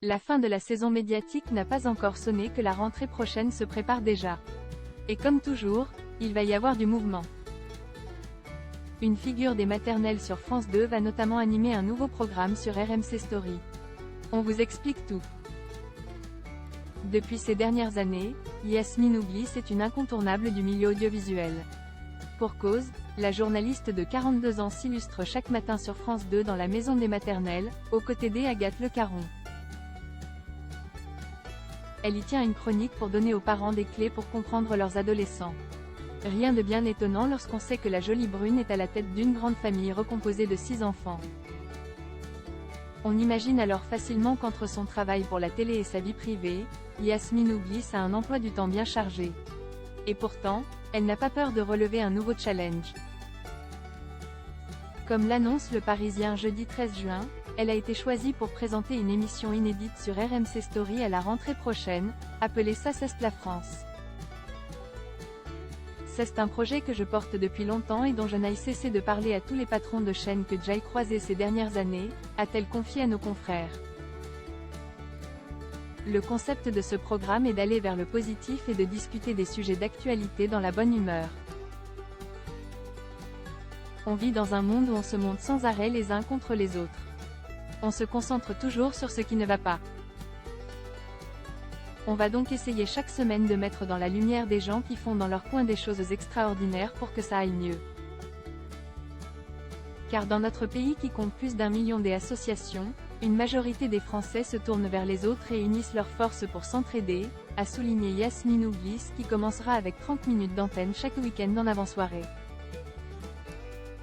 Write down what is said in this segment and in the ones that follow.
La fin de la saison médiatique n'a pas encore sonné que la rentrée prochaine se prépare déjà. Et comme toujours, il va y avoir du mouvement. Une figure des maternelles sur France 2 va notamment animer un nouveau programme sur RMC Story. On vous explique tout. Depuis ces dernières années, Yasmine Oublis est une incontournable du milieu audiovisuel. Pour cause, la journaliste de 42 ans s'illustre chaque matin sur France 2 dans la maison des maternelles, aux côtés d'Agathe Le Caron. Elle y tient une chronique pour donner aux parents des clés pour comprendre leurs adolescents. Rien de bien étonnant lorsqu'on sait que la jolie brune est à la tête d'une grande famille recomposée de 6 enfants. On imagine alors facilement qu'entre son travail pour la télé et sa vie privée, Yasmine Oublis a un emploi du temps bien chargé. Et pourtant, elle n'a pas peur de relever un nouveau challenge. Comme l'annonce Le Parisien jeudi 13 juin, elle a été choisie pour présenter une émission inédite sur RMC Story à la rentrée prochaine, appelée Ça c'est la France. C'est un projet que je porte depuis longtemps et dont je n'ai cessé de parler à tous les patrons de chaînes que j'ai croisés ces dernières années, a-t-elle confié à nos confrères. Le concept de ce programme est d'aller vers le positif et de discuter des sujets d'actualité dans la bonne humeur. On vit dans un monde où on se monte sans arrêt les uns contre les autres. On se concentre toujours sur ce qui ne va pas. On va donc essayer chaque semaine de mettre dans la lumière des gens qui font dans leur coin des choses extraordinaires pour que ça aille mieux. Car dans notre pays qui compte plus d'1 million d'associations, une majorité des Français se tournent vers les autres et unissent leurs forces pour s'entraider, a souligné Yasmine Oublis qui commencera avec 30 minutes d'antenne chaque week-end en avant-soirée.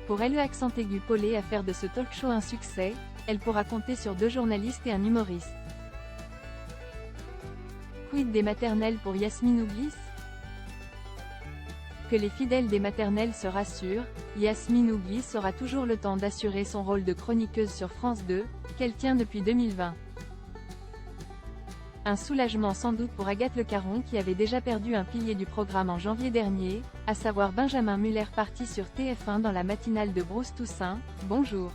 Pour elle, le accent aigu polé à faire de ce talk-show un succès, elle pourra compter sur 2 journalistes et un humoriste. Quid des maternelles pour Yasmine Oublis? Que les fidèles des maternelles se rassurent, Yasmine Oublis aura toujours le temps d'assurer son rôle de chroniqueuse sur France 2, qu'elle tient depuis 2020. Un soulagement sans doute pour Agathe Le Caron qui avait déjà perdu un pilier du programme en janvier dernier, à savoir Benjamin Muller parti sur TF1 dans la matinale de Bruce Toussaint. Bonjour.